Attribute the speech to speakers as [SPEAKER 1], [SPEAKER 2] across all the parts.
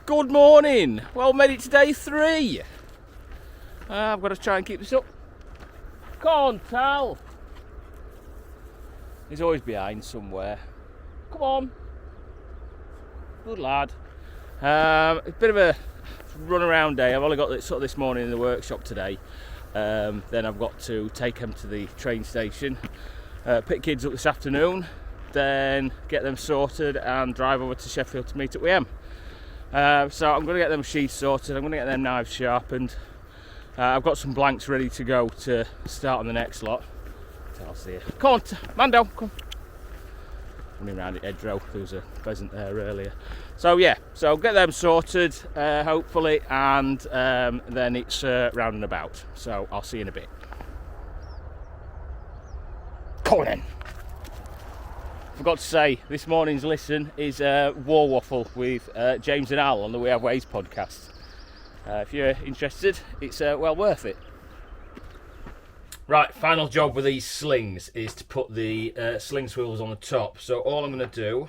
[SPEAKER 1] Good morning. Well, made it to day 3. I've got to try and keep this up. Come on, Tal. He's always behind somewhere. Come on. Good lad. A bit of a run around day. I've only got this morning in the workshop today. Then I've got to take them to the train station, pick kids up this afternoon, then get them sorted and drive over to Sheffield to meet up with them. So I'm going to get them sheaths sorted, I'm going to get them knives sharpened. I've got some blanks ready to go to start on the next lot. Tal's here. Come on, man down, come. Running around at hedgerow, there was a pheasant there earlier. So yeah, so get them sorted, hopefully, and then it's round and about. So I'll see you in a bit. Come on then. Forgot to say, this morning's listen is War Waffle with James and Al on the We Have Ways podcast. If you're interested, it's well worth it. Right, final job with these slings is to put the sling swivels on the top. So all I'm going to do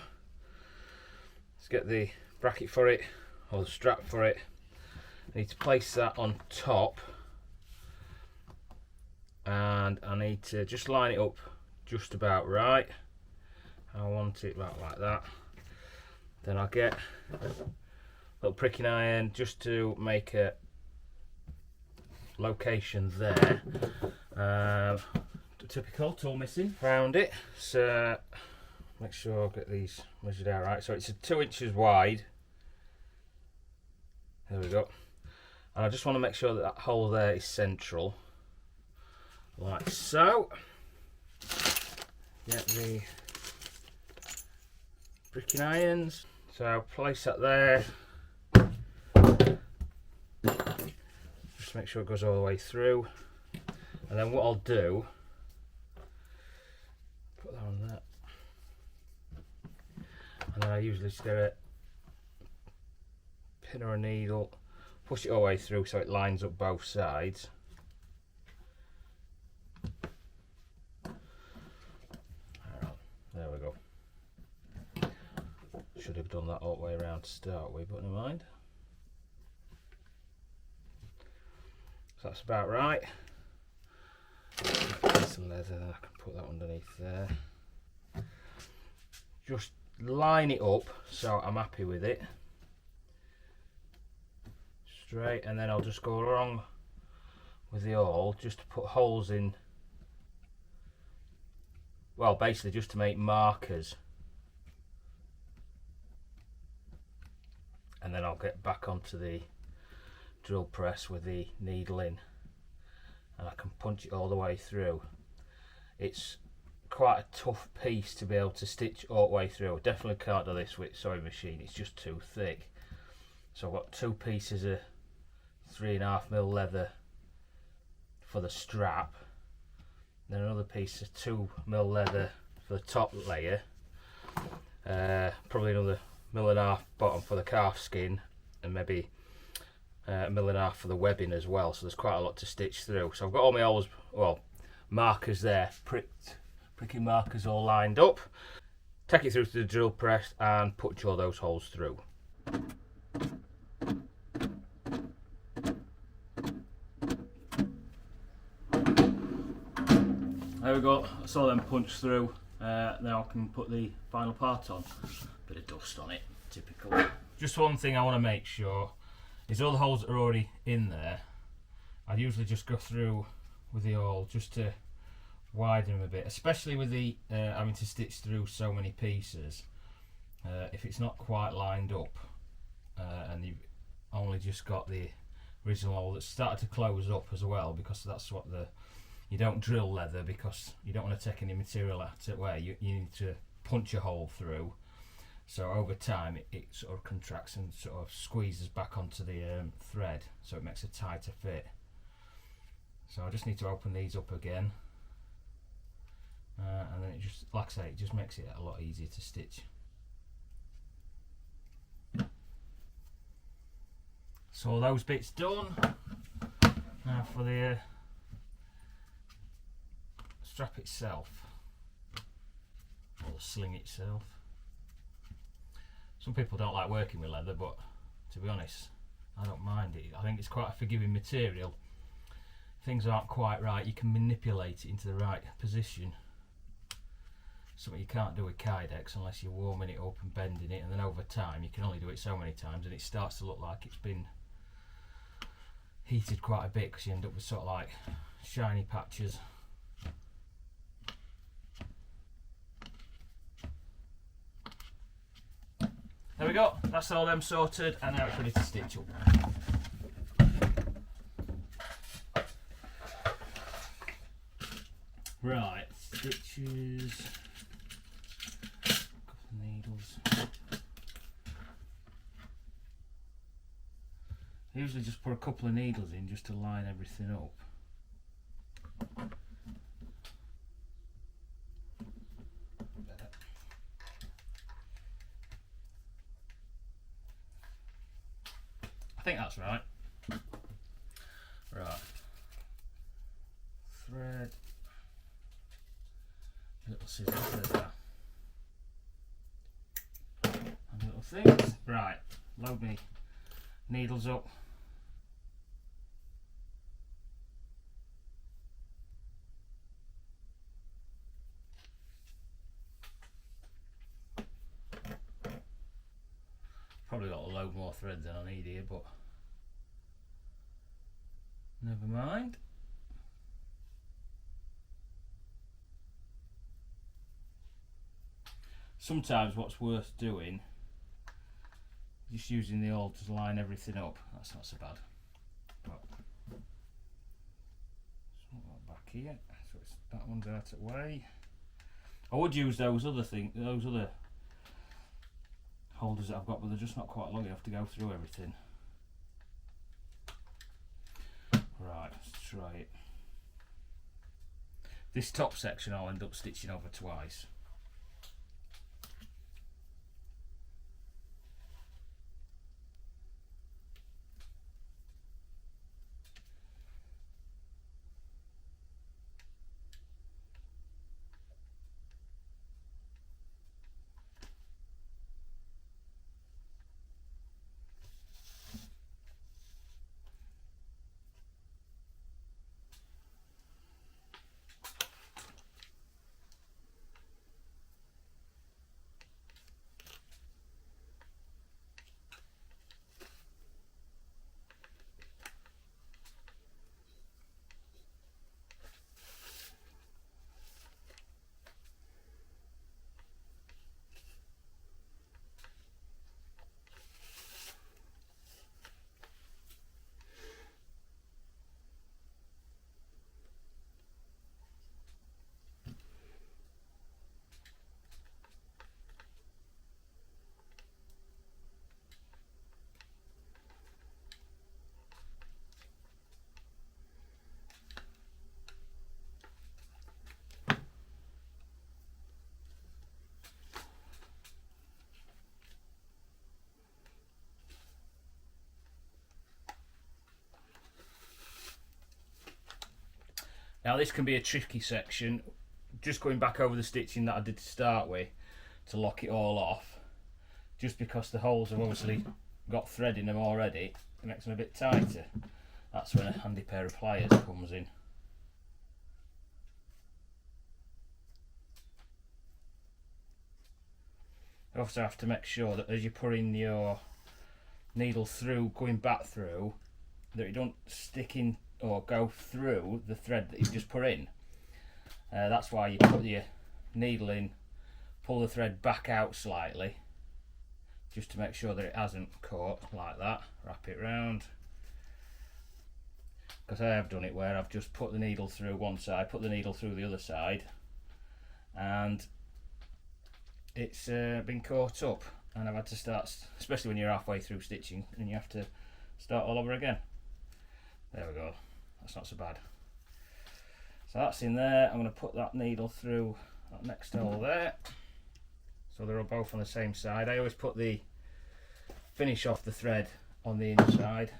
[SPEAKER 1] is get the bracket for it, or the strap for it. I need to place that on top, and I need to just line it up just about right. I want it about like that. Then I'll get a little pricking iron just to make a location there. Typical tool missing around it, so make sure I get these measured out right. So it's 2 inches wide. There we go. And I just want to make sure that that hole there is central, like so. Get the bricking irons, so I'll place that there. Just make sure it goes all the way through. And then what I'll do, put that on that. And then I usually just get a pin or a needle, push it all the way through so it lines up both sides. There we go. Should have done that all the way around to start with, but never mind. So that's about right. Some leather, then I can put that underneath there. Just line it up so I'm happy with it. Straight, and then I'll just go along with the awl just to put holes in. Well, basically just to make markers. And then I'll get back onto the drill press with the needle in, and I can punch it all the way through. It's quite a tough piece to be able to stitch all the way through. I definitely can't do this with sewing machine, it's just too thick. So I've got 2 pieces of 3.5mm leather for the strap, then another piece of 2mm leather for the top layer, probably another 1.5mm bottom for the calf skin, and maybe 1.5mm for the webbing as well. So there's quite a lot to stitch through. So I've got all my holes, well, markers there, pricking markers all lined up. Take it through to the drill press and punch all those holes through. There we go, that's all them punched through. Now I can put the final part on. Bit of dust on it, typical. Just one thing I want to make sure is all the holes that are already in there, I'd usually just go through with the awl just to widen them a bit, especially with the having to stitch through so many pieces. If it's not quite lined up and you've only just got the original hole that's started to close up as well, because that's what you don't drill leather because you don't want to take any material out it away. You need to punch a hole through. So over time it sort of contracts and sort of squeezes back onto the thread, so it makes a tighter fit. So I just need to open these up again, and then it just, like I say, it just makes it a lot easier to stitch. So all those bits done. Now for the strap itself, or the sling itself. Some people don't like working with leather, but to be honest. I don't mind it. I think it's quite a forgiving material. If things aren't quite right, you can manipulate it into the right position. Something you can't do with Kydex unless you're warming it up and bending it, and then over time you can only do it so many times and it starts to look like it's been heated quite a bit, because you end up with sort of like shiny patches. There we go, that's all them sorted, and now it's ready to stitch up. Right, stitches, couple of needles. I usually just put a couple of needles in just to line everything up. I think that's right. Right. Thread. Little scissors there. And little things. Right. Load me needles up. Probably got a load more thread than I need here, but never mind. Sometimes what's worth doing, just using the awl to line everything up. That's not so bad. But back here, so it's, that one's out of the way. I would use those other holders that I've got, but they're just not quite long enough to go through everything. Right, let's try it. This top section I'll end up stitching over twice. Now this can be a tricky section, just going back over the stitching that I did to start with to lock it all off, just because the holes have obviously got thread in them already, it makes them a bit tighter. That's when a handy pair of pliers comes in. You also have to make sure that as you're putting your needle through, going back through, that you don't stick in or go through the thread that you've just put in. That's why you put your needle in, pull the thread back out slightly, just to make sure that it hasn't caught like that. Wrap it round. Because I have done it where I've just put the needle through one side, put the needle through the other side, and it's been caught up, and I've had to start, especially when you're halfway through stitching and you have to start all over again. There we go, that's not so bad. So that's in there. I'm going to put that needle through that next hole there, so they're all both on the same side. I always put the finish off the thread on the inside,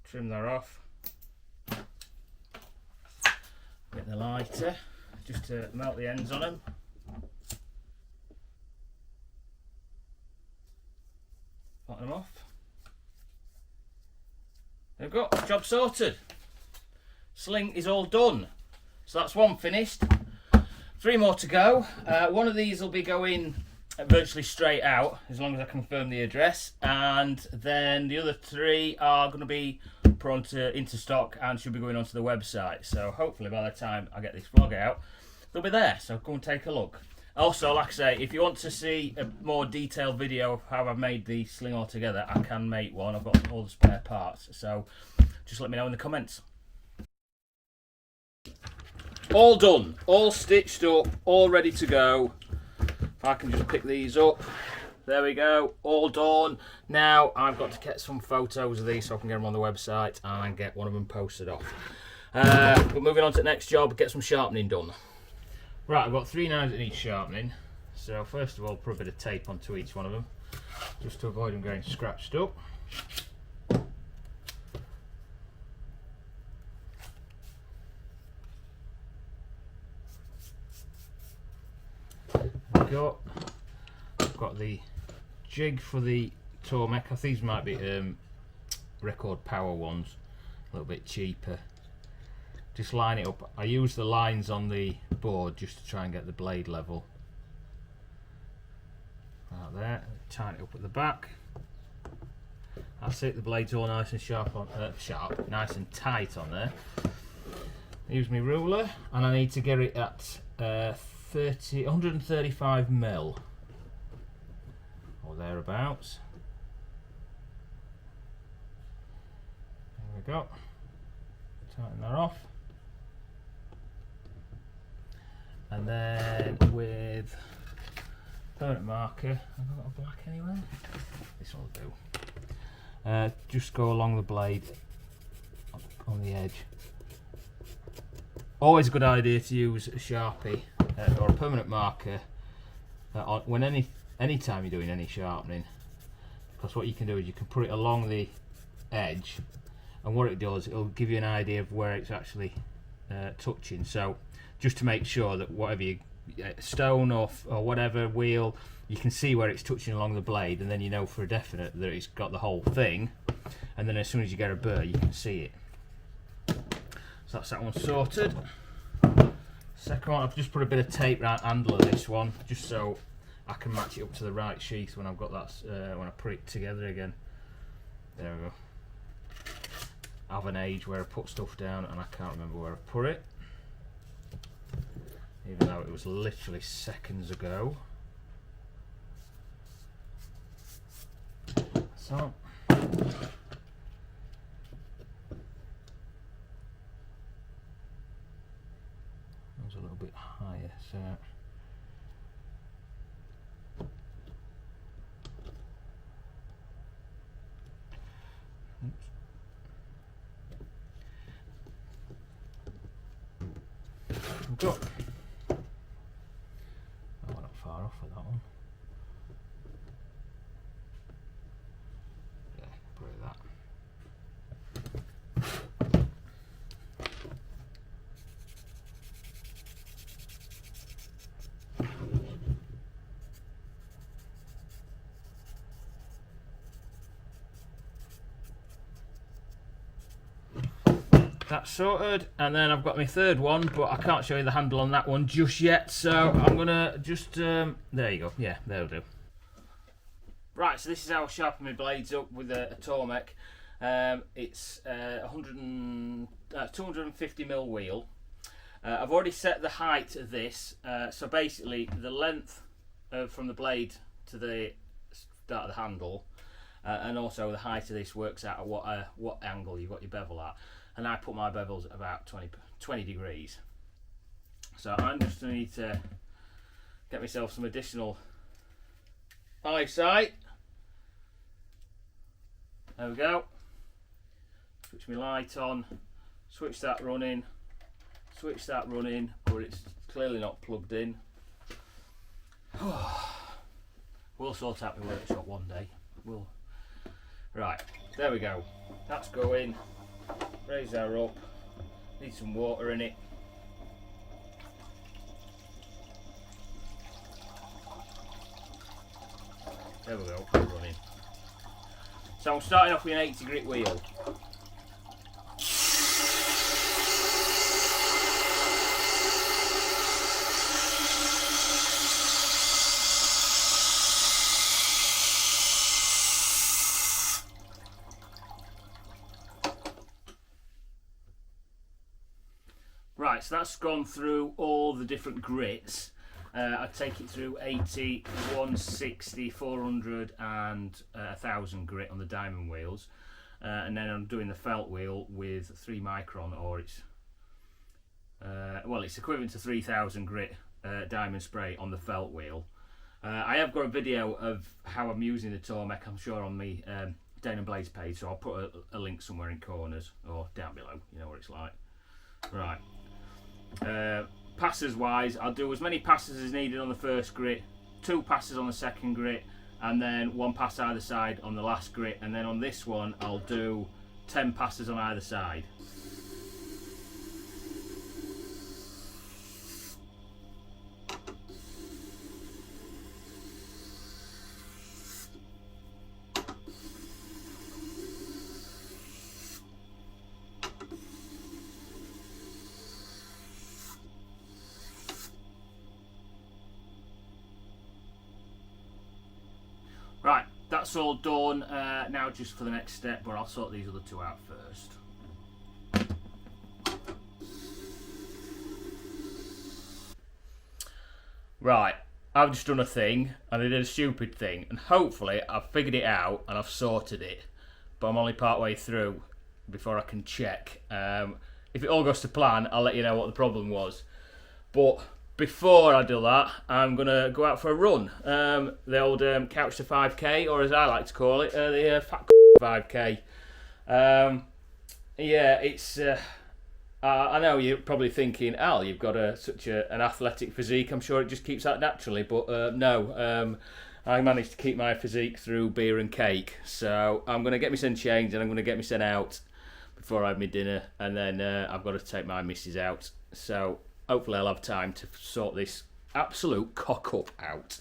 [SPEAKER 1] trim that off, get the lighter just to melt the ends on them. Bottom them off. There we go, job sorted. Sling is all done. So that's one finished. 3 more to go. One of these will be going virtually straight out, as long as I confirm the address. And then the other 3 are going to be put into stock and should be going onto the website. So hopefully by the time I get this vlog out, they'll be there. So go and take a look. Also, like I say, if you want to see a more detailed video of how I've made the sling all together, I can make one. I've got all the spare parts. So just let me know in the comments. All done, all stitched up, all ready to go. If I can just pick these up. There we go, all done. Now I've got to get some photos of these so I can get them on the website and get one of them posted off. But moving on to the next job, get some sharpening done. Right, I've got 3 knives that need sharpening. So first of all, put a bit of tape onto each one of them, just to avoid them getting scratched up. I've got the jig for the Tormek. I think these might be record power ones, a little bit cheaper. Just line it up. I use the lines on the board just to try and get the blade level. Right there, tighten it up at the back. That's it, the blade's all nice and sharp, nice and tight on there. Use my ruler, and I need to get it at 135 mil or thereabouts. There we go. Tighten that off. And then with permanent marker, have I got a black anywhere? This will do. Just go along the blade on the edge. Always a good idea to use a Sharpie or a permanent marker when anytime you're doing any sharpening, because what you can do is you can put it along the edge, and what it does, it'll give you an idea of where it's actually touching. So just to make sure that whatever you stone or whatever wheel, you can see where it's touching along the blade, and then you know for a definite that it's got the whole thing, and then as soon as you get a burr you can see it. So that's that one sorted. Second one, I've just put a bit of tape around the handle of this one, just so I can match it up to the right sheath when I've got that, when I put it together again. There we go. I have an age where I put stuff down and I can't remember where I put it, even though it was literally seconds ago. So a little bit higher, so got. Oh, we're not far off with that one. Yeah, probably that. That's sorted, and then I've got my third one, but I can't show you the handle on that one just yet, so I'm gonna just there you go, yeah, that'll do. Right, so this is how I sharpen my blades up with a Tormek. It's 250 mil wheel. I've already set the height of this, so basically the length from the blade to the start of the handle, and also the height of this works out at what angle you've got your bevel at. And I put my bevels at about 20 degrees. So I'm just going to need to get myself some additional eyesight. There we go. Switch my light on, switch that running, but it's clearly not plugged in. We'll sort out my workshop one day. Right, there we go. That's going. Raise that up. Need some water in it. There we go, running. So I'm starting off with an 80 grit wheel. Right, so that's gone through all the different grits. I take it through 80, 160, 400 and 1000 grit on the diamond wheels. And then I'm doing the felt wheel with 3 micron, or it's well, it's equivalent to 3000 grit diamond spray on the felt wheel. I have got a video of how I'm using the Tormek, I'm sure, on the Danum Blades page, so I'll put a link somewhere in corners or down below, you know what it's like. Right. Passes wise, I'll do as many passes as needed on the first grit, 2 passes on the second grit, and then 1 pass either side on the last grit, and then on this one I'll do 10 passes on either side. Right, that's all done. Now just for the next step, but I'll sort these other 2 out first. Right, I've just done a thing, and I did a stupid thing, and hopefully I've figured it out and I've sorted it, but I'm only part way through before I can check. If it all goes to plan, I'll let you know what the problem was. But before I do that, I'm going to go out for a run. The old couch to 5k, or as I like to call it, the fat 5k. Yeah, it's... I know you're probably thinking, Al, you've got such an athletic physique. I'm sure it just keeps that naturally, but no. I managed to keep my physique through beer and cake. So I'm going to get myself changed and I'm going to get myself out before I have my dinner. And then I've got to take my missus out. So hopefully I'll have time to sort this absolute cock up out.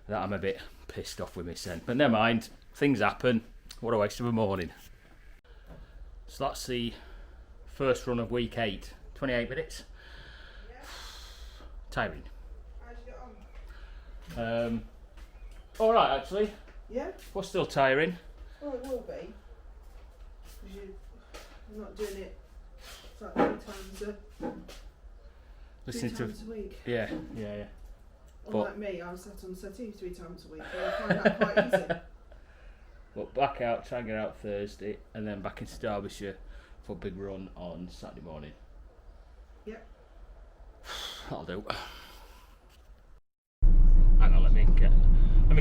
[SPEAKER 1] That I'm a bit pissed off with my scent. But never mind, things happen. What a waste of a morning. So that's the first run of week 8. 28 minutes. Yeah. Tiring.
[SPEAKER 2] How'd you get on?
[SPEAKER 1] Alright actually.
[SPEAKER 2] Yeah?
[SPEAKER 1] What's still tiring?
[SPEAKER 2] Well, it will be. Because you're not doing it like 3 times a week.
[SPEAKER 1] Yeah.
[SPEAKER 2] Unlike me, I was sat on the settee 3 times a week. So I find that quite easy.
[SPEAKER 1] Well, back out, try and get out Thursday, and then back into Derbyshire for a big run on Saturday morning.
[SPEAKER 2] Yep.
[SPEAKER 1] That'll do. Hang on, let me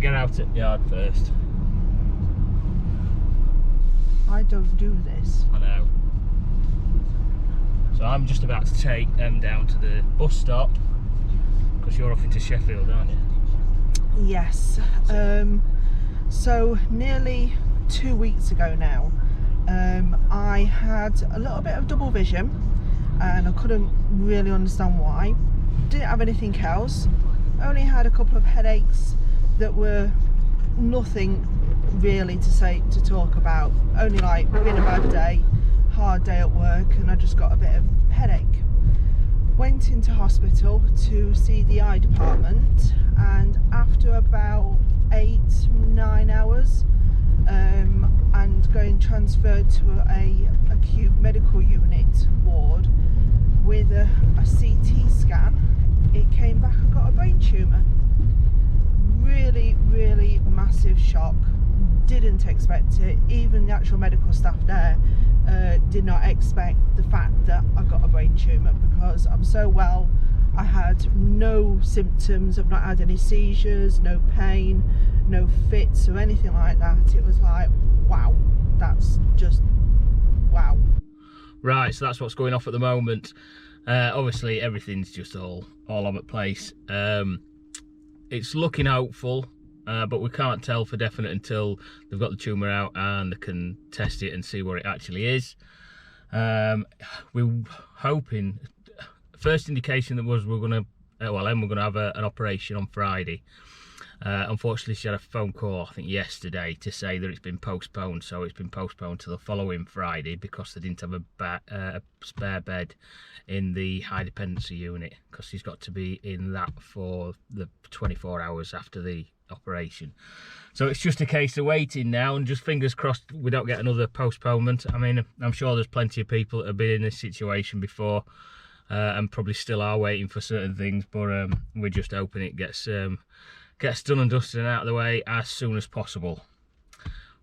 [SPEAKER 1] get out at the yard first.
[SPEAKER 2] I don't do this.
[SPEAKER 1] I know. So I'm just about to take them down to the bus stop, because you're off into Sheffield, aren't you?
[SPEAKER 2] Yes. So nearly 2 weeks ago now, I had a little bit of double vision and I couldn't really understand why. Didn't have anything else, only had a couple of headaches that were nothing really to talk about, only like been a bad day, hard day at work, and I just got a bit of headache. Went into hospital to see the eye department, and after about 8-9 hours and going transferred to a acute medical unit ward with a CT scan, it came back I got a brain tumour. Really massive shock. Didn't expect it. Even the actual medical staff there did not expect the fact that I got a brain tumour, because I'm so well. I had no symptoms, I've not had any seizures, no pain, no fits or anything like that. It was like, wow, that's just wow.
[SPEAKER 1] Right, so that's what's going off at the moment. Obviously everything's just all over the place. It's looking hopeful, but we can't tell for definite until they've got the tumour out and they can test it and see what it actually is. We're hoping, first indication that was we're going to have an operation on Friday. Unfortunately, she had a phone call, I think yesterday, to say that it's been postponed. So it's been postponed to the following Friday because they didn't have a spare bed in the high dependency unit, because she's got to be in that for the 24 hours after the operation. So it's just a case of waiting now, and just fingers crossed we don't get another postponement. I mean, I'm sure there's plenty of people that have been in this situation before. and probably still are waiting for certain things, but we're just hoping it gets done and dusted and out of the way as soon as possible.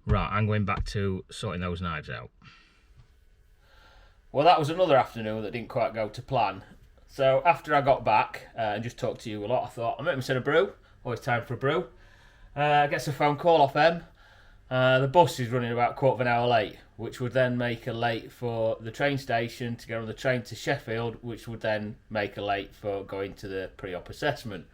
[SPEAKER 1] Right, I'm going back to sorting those knives out. Well, that was another afternoon that didn't quite go to plan. So after I got back and just talked to you a lot, I thought I'll make myself a brew. Always time for a brew. Gets a phone call off them. The bus is running about a quarter of an hour late, which would then make a late for the train station to get on the train to Sheffield, which would then make a late for going to the pre-op assessment.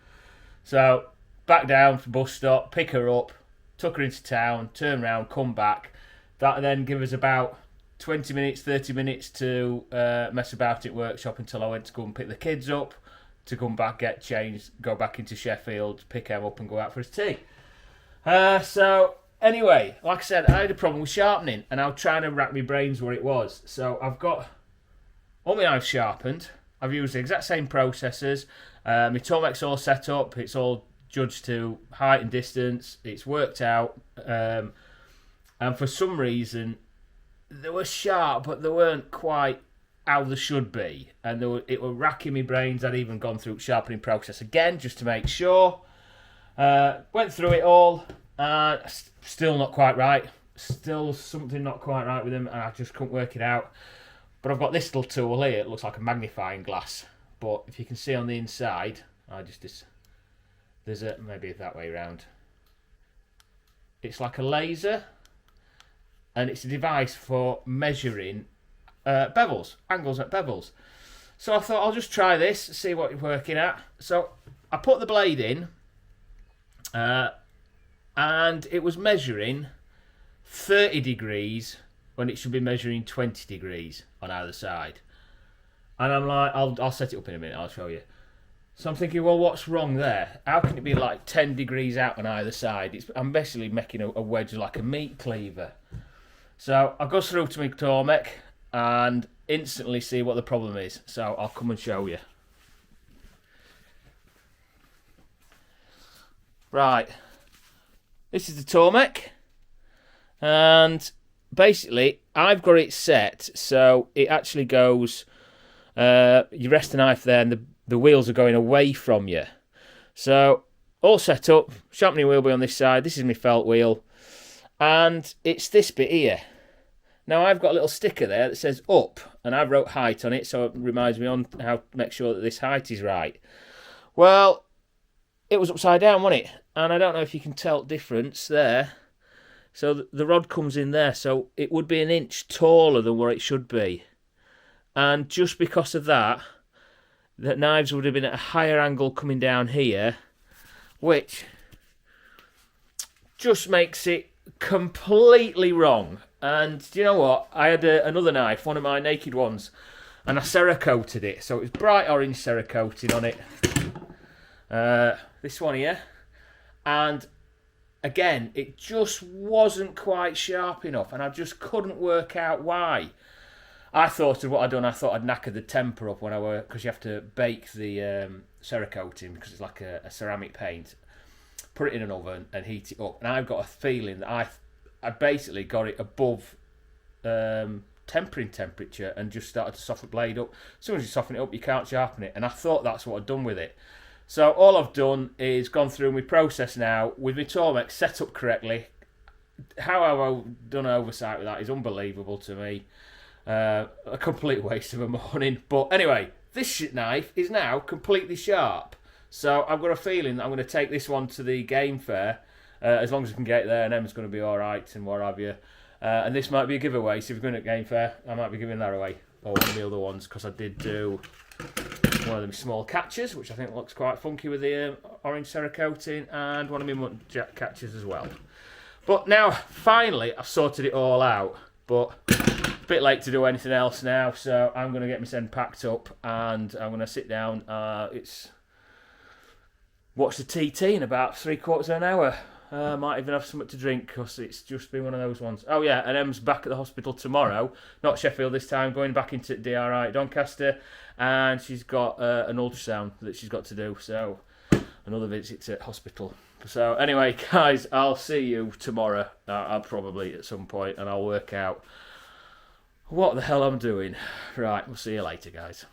[SPEAKER 1] So back down to the bus stop, pick her up, took her into town, turn around, come back. That then give us about 20 minutes, 30 minutes to mess about at workshop until I went to go and pick the kids up, to come back, get changed, go back into Sheffield, pick them up and go out for his tea. So anyway, like I said, I had a problem with sharpening and I was trying to rack my brains where it was. So I've got all my knives sharpened. I've used the exact same processes. My Tormek's all set up. It's all judged to height and distance. It's worked out. And for some reason, they were sharp, but they weren't quite how they should be. And it were racking my brains. I'd even gone through sharpening process again, just to make sure. Went through it all. Still not quite right. Still something not quite right with them, and I just couldn't work it out. But I've got this little tool here. It looks like a magnifying glass, but if you can see on the inside, there's a maybe that way around. It's like a laser, and it's a device for measuring bevels, angles at bevels. So I thought I'll just try this, see what you're working at. So I put the blade in. And it was measuring 30 degrees when it should be measuring 20 degrees on either side. And I'm like, I'll set it up in a minute, I'll show you. So I'm thinking, well, what's wrong there? How can it be like 10 degrees out on either side? I'm basically making a wedge like a meat cleaver. So I go through to my Tormek and instantly see what the problem is. So I'll come and show you. Right. This is the Tormek, and basically I've got it set so it actually goes, you rest the knife there and the wheels are going away from you. So all set up, sharpening wheel be on this side, this is my felt wheel, and it's this bit here. Now I've got a little sticker there that says up, and I've wrote height on it so it reminds me on how to make sure that this height is right. Well, it was upside down, wasn't it? And I don't know if you can tell the difference there. So the rod comes in there, so it would be an inch taller than where it should be. And just because of that, the knives would have been at a higher angle coming down here, which just makes it completely wrong. And do you know what? I had another knife, one of my naked ones, and I cerakoted it. So it was bright orange cerakoting on it. This one here. And again, it just wasn't quite sharp enough, and I just couldn't work out why. I thought of what I'd done. I thought I'd knackered the temper up when I were, because you have to bake the cerakoting because it's like a ceramic paint. Put it in an oven and heat it up, and I've got a feeling that I basically got it above tempering temperature and just started to soften the blade up. As soon as you soften it up, you can't sharpen it, and I thought that's what I'd done with it. So all I've done is gone through my process now with my Tormek set up correctly. How I've done an oversight with that is unbelievable to me. A complete waste of a morning. But anyway, this knife is now completely sharp. So I've got a feeling that I'm going to take this one to the game fair. As long as I can get there, and Emma's going to be alright and what have you. And this might be a giveaway, so if you're going to game fair, I might be giving that away. Or one of the other ones, because I did do one of them small catches, which I think looks quite funky with the orange cerakoting, and one of my muntjac catches as well. But now, finally, I've sorted it all out, but a bit late to do anything else now, so I'm going to get my send packed up, and I'm going to sit down, watch the TT in about 3/4 of an hour. Might even have something to drink, because it's just been one of those ones. Oh yeah, and Em's back at the hospital tomorrow, not Sheffield this time, going back into DRI at Doncaster, and she's got an ultrasound that she's got to do, so another visit to hospital. So anyway, guys, I'll see you tomorrow, I'll probably at some point, and I'll work out what the hell I'm doing. Right, we'll see you later, guys.